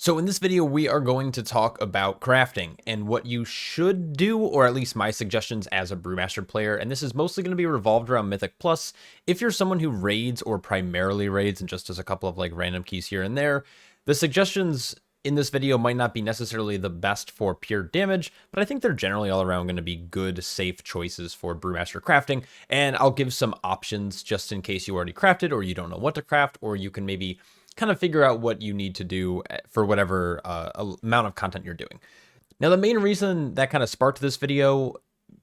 So in this video, we are going to talk about crafting and what you should do, or at least my suggestions as a Brewmaster player. And this is mostly going to be revolved around Mythic Plus. If you're someone who raids or primarily raids and just does a couple of like random keys here and there, the suggestions in this video might not be necessarily the best for pure damage, but I think they're generally all around going to be good, safe choices for Brewmaster crafting. And I'll give some options just in case you already crafted or you don't know what to craft, or you can maybe kind of figure out what you need to do for whatever amount of content you're doing. Now, the main reason that kind of sparked this video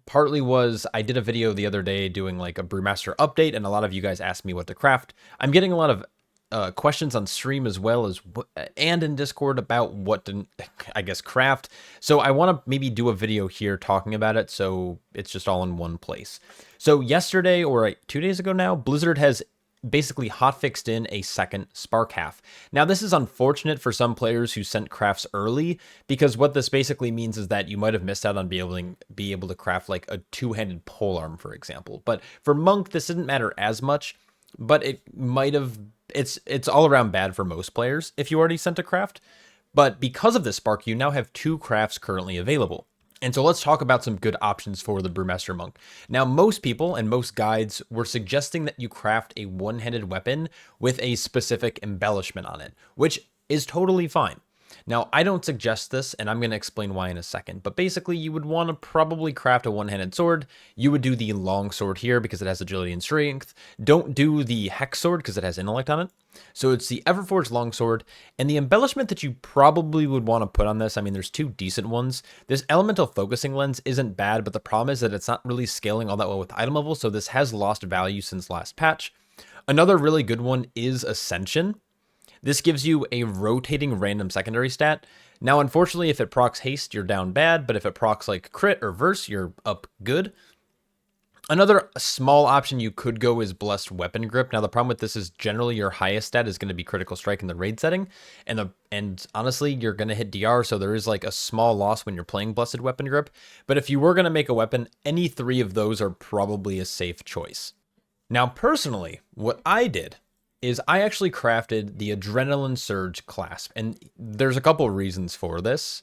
partly was I did a video the other day doing like a Brewmaster update, and a lot of you guys asked me what to craft. I'm getting a lot of questions on stream as well as and in Discord about what to, I guess, craft. So I want to maybe do a video here talking about it, so it's just all in one place. So yesterday, or 2 days ago now, Blizzard has basically hotfixed in a second spark half. Now, this is unfortunate for some players who sent crafts early, because what this basically means is that you might have missed out on being able to craft like a two-handed polearm, for example. But for Monk, this didn't matter as much, but it might have, it's all around bad for most players if you already sent a craft. But because of this spark, you now have 2 crafts currently available. And so let's talk about some good options for the Brewmaster Monk. Now, most people and most guides were suggesting that you craft a one-handed weapon with a specific embellishment on it, which is totally fine. Now, I don't suggest this, and I'm going to explain why in a second, but basically you would want to probably craft a one-handed sword. You would do the long sword here because it has agility and strength. Don't do the hex sword because it has intellect on it. So it's the Everforged longsword, and the embellishment that you probably would want to put on this, I mean, there's 2 decent ones. This elemental focusing lens isn't bad, but the problem is that it's not really scaling all that well with item level, so this has lost value since last patch. Another really good one is Ascension. This gives you a rotating random secondary stat. Now, unfortunately, if it procs haste, you're down bad, but if it procs like crit or verse, you're up good. Another small option you could go is Blessed Weapon Grip. Now, the problem with this is generally your highest stat is going to be Critical Strike in the raid setting, and honestly, you're going to hit DR, so there is like a small loss when you're playing Blessed Weapon Grip. But if you were going to make a weapon, any 3 of those are probably a safe choice. Now, personally, what I did is I actually crafted the Adrenaline Surge Clasp, and there's a couple reasons for this.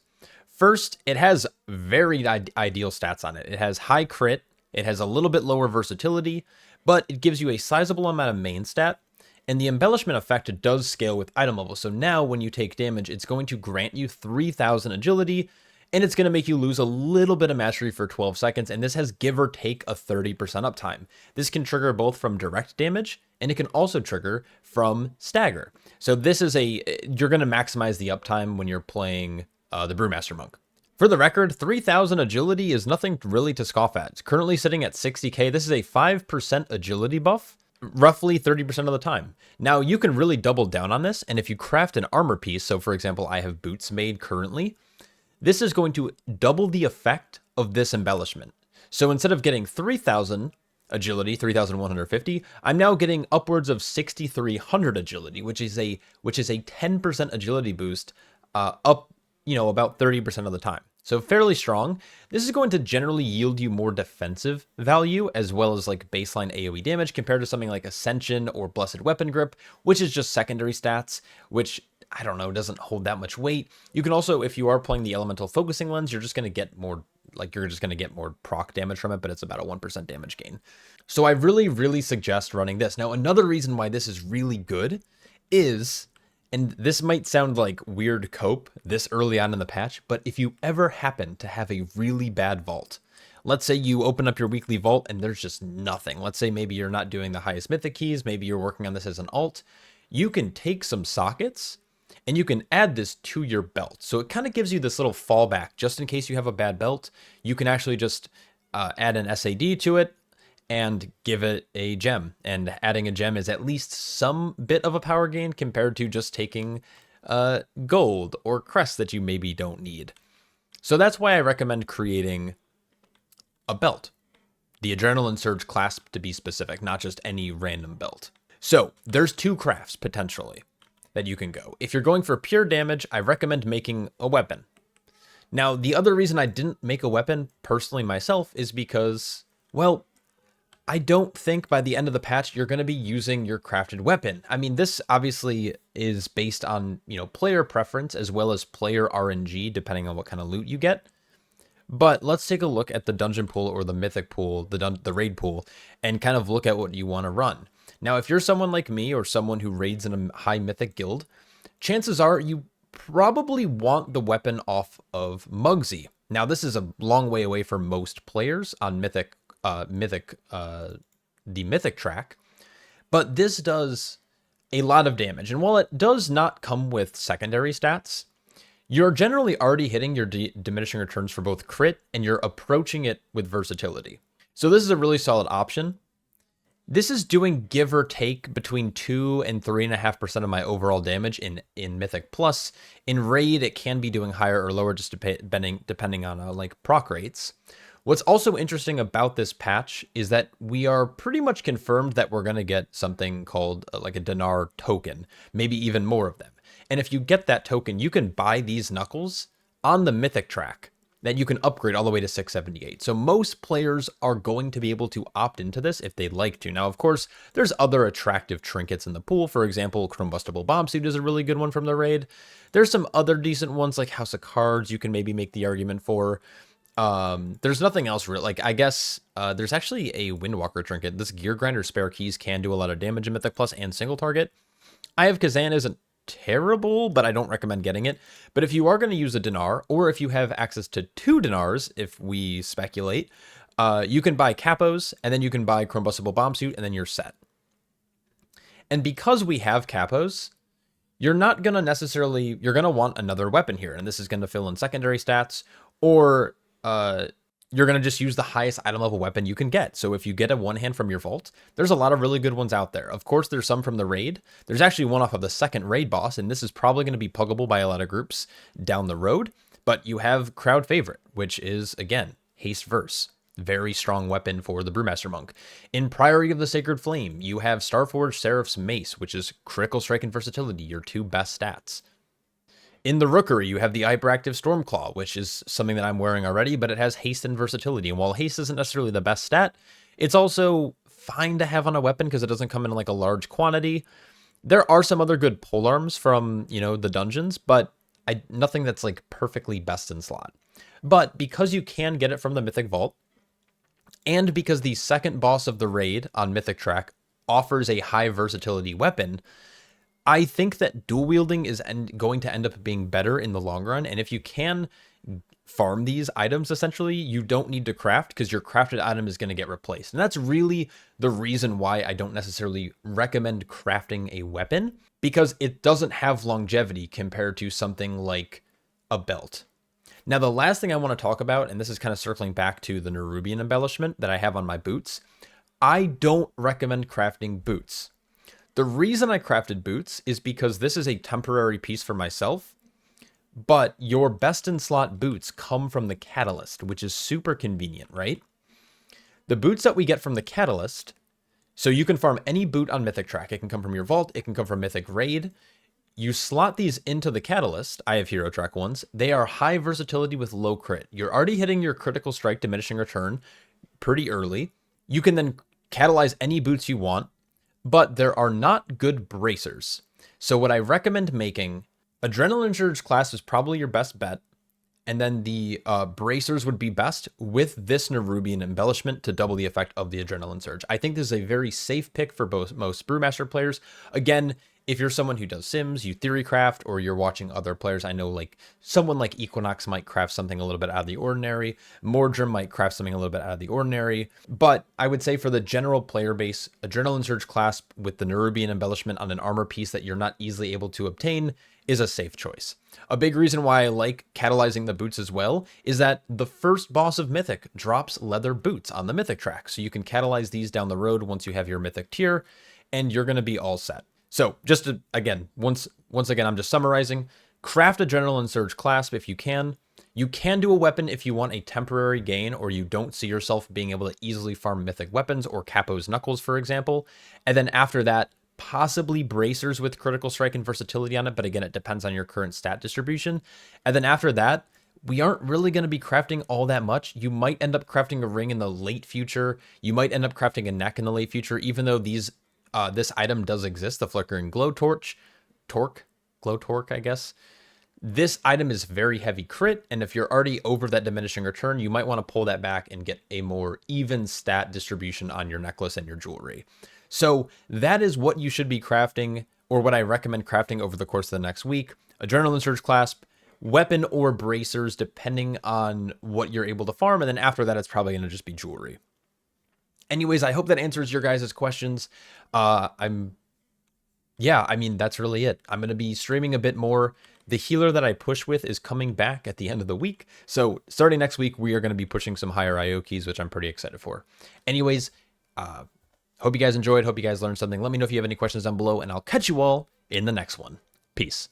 First, it has very ideal stats on it. It has high crit, it has a little bit lower versatility, but it gives you a sizable amount of main stat, and the embellishment effect does scale with item level. So now when you take damage, it's going to grant you 3,000 agility, and it's going to make you lose a little bit of mastery for 12 seconds, and this has give or take a 30% uptime. This can trigger both from direct damage, and it can also trigger from stagger. So this is you're going to maximize the uptime when you're playing the Brewmaster Monk. For the record, 3,000 agility is nothing really to scoff at. It's currently sitting at 60k. This is a 5% agility buff, roughly 30% of the time. Now, you can really double down on this, and if you craft an armor piece, so for example, I have boots made currently, this is going to double the effect of this embellishment. So instead of getting 3,000 agility, 3,150, I'm now getting upwards of 6,300 agility, which is a 10% agility boost, up, about 30% of the time. So fairly strong. This is going to generally yield you more defensive value as well as like baseline AoE damage compared to something like Ascension or Blessed Weapon Grip, which is just secondary stats, which I don't know, doesn't hold that much weight. You can also, if you are playing the elemental focusing lens, you're just going to get more, proc damage from it, but it's about a 1% damage gain. So I really, really suggest running this. Now, another reason why this is really good is, and this might sound like weird cope this early on in the patch, but if you ever happen to have a really bad vault, let's say you open up your weekly vault and there's just nothing. Let's say maybe you're not doing the highest mythic keys, maybe you're working on this as an alt. You can take some sockets and you can add this to your belt. So it kind of gives you this little fallback just in case you have a bad belt. You can actually just add an SAD to it and give it a gem. And adding a gem is at least some bit of a power gain compared to just taking gold or crest that you maybe don't need. So that's why I recommend creating a belt. The Adrenaline Surge Clasp to be specific, not just any random belt. So there's 2 crafts potentially that you can go. If you're going for pure damage, I recommend making a weapon. Now, the other reason I didn't make a weapon personally myself is because, well, I don't think by the end of the patch you're going to be using your crafted weapon. I mean, this obviously is based on, player preference as well as player RNG, depending on what kind of loot you get. But let's take a look at the dungeon pool or the mythic pool, the raid pool, and kind of look at what you want to run. Now, if you're someone like me or someone who raids in a high mythic guild, chances are you probably want the weapon off of Muggsy. Now, this is a long way away for most players on the mythic track, but this does a lot of damage. And while it does not come with secondary stats, you're generally already hitting your diminishing returns for both crit, and you're approaching it with versatility. So this is a really solid option. This is doing give or take between 2 and 3.5% of my overall damage in Mythic Plus. In Raid, it can be doing higher or lower just depending on like proc rates. What's also interesting about this patch is that we are pretty much confirmed that we're going to get something called like a dinar token, maybe even more of them. And if you get that token, you can buy these knuckles on the mythic track that you can upgrade all the way to 678. So most players are going to be able to opt into this if they'd like to. Now, of course, there's other attractive trinkets in the pool. For example, Chromebustable Bomb Suit is a really good one from the raid. There's some other decent ones like House of Cards you can maybe make the argument for. There's nothing else real. Like, I guess there's actually a Windwalker trinket. This Gear Grinder Spare Keys can do a lot of damage in Mythic Plus and single target. Eye of Kazan isn't terrible, but I don't recommend getting it. But if you are going to use a dinar, or if you have access to 2 dinars, if we speculate, you can buy capos, and then you can buy Chromebustable Bomb Suit, and then you're set. And because we have capos, you're not going to necessarily, you're going to want another weapon here, and this is going to fill in secondary stats, or you're going to just use the highest item level weapon you can get. So if you get a one hand from your vault, there's a lot of really good ones out there. Of course, there's some from the raid. There's actually one off of the second raid boss, and this is probably going to be puggable by a lot of groups down the road. But you have crowd favorite, which is, again, Haste Verse. Very strong weapon for the Brewmaster Monk. In Priory of the Sacred Flame, you have Starforged Seraph's Mace, which is critical strike and versatility, your 2 best stats. In the Rookery, you have the Hyperactive Stormclaw, which is something that I'm wearing already, but it has haste and versatility. And while haste isn't necessarily the best stat, it's also fine to have on a weapon because it doesn't come in like a large quantity. There are some other good polearms from, the dungeons, but nothing that's like perfectly best in slot. But because you can get it from the Mythic Vault, and because the second boss of the raid on Mythic Track offers a high versatility weapon, I think that dual wielding is going to end up being better in the long run. And if you can farm these items, essentially, you don't need to craft because your crafted item is going to get replaced. And that's really the reason why I don't necessarily recommend crafting a weapon, because it doesn't have longevity compared to something like a belt. Now, the last thing I want to talk about, and this is kind of circling back to the Neriubian embellishment that I have on my boots, I don't recommend crafting boots. The reason I crafted boots is because this is a temporary piece for myself, but your best in slot boots come from the Catalyst, which is super convenient, right? The boots that we get from the Catalyst, so you can farm any boot on Mythic Track. It can come from your vault, it can come from Mythic Raid. You slot these into the Catalyst. I have Hero Track ones. They are high versatility with low crit. You're already hitting your critical strike diminishing return pretty early. You can then catalyze any boots you want, but there are not good bracers. So what I recommend making, Adrenaline Surge Clasp is probably your best bet, and then the bracers would be best with this Neriubian embellishment to double the effect of the Adrenaline Surge. I think this is a very safe pick for most Brewmaster players. Again, if you're someone who does Sims, you theory craft, or you're watching other players, I know like someone like Equinox might craft something a little bit out of the ordinary. Mordrum might craft something a little bit out of the ordinary. But I would say for the general player base, Adrenaline Surge Clasp with the Neriubian embellishment on an armor piece that you're not easily able to obtain is a safe choice. A big reason why I like catalyzing the boots as well is that the first boss of Mythic drops leather boots on the Mythic track. So you can catalyze these down the road once you have your Mythic tier, and you're going to be all set. So just to, again, once again, I'm just summarizing. Craft Adrenaline Surge Clasp if you can. You can do a weapon if you want a temporary gain or you don't see yourself being able to easily farm Mythic weapons or Capo's Knuckles, for example. And then after that, possibly bracers with critical strike and versatility on it. But again, it depends on your current stat distribution. And then after that, we aren't really going to be crafting all that much. You might end up crafting a ring in the late future. You might end up crafting a neck in the late future, even though this item does exist, the flickering glow torch, glow torque, I guess. This item is very heavy crit, and if you're already over that diminishing return, you might want to pull that back and get a more even stat distribution on your necklace and your jewelry. So that is what you should be crafting, or what I recommend crafting over the course of the next week. Adrenaline Surge Clasp, weapon or bracers, depending on what you're able to farm, and then after that, it's probably going to just be jewelry. Anyways, I hope that answers your guys' questions. Yeah, I mean, that's really it. I'm going to be streaming a bit more. The healer that I push with is coming back at the end of the week. So starting next week, we are going to be pushing some higher IO keys, which I'm pretty excited for. Anyways, hope you guys enjoyed. Hope you guys learned something. Let me know if you have any questions down below, and I'll catch you all in the next one. Peace.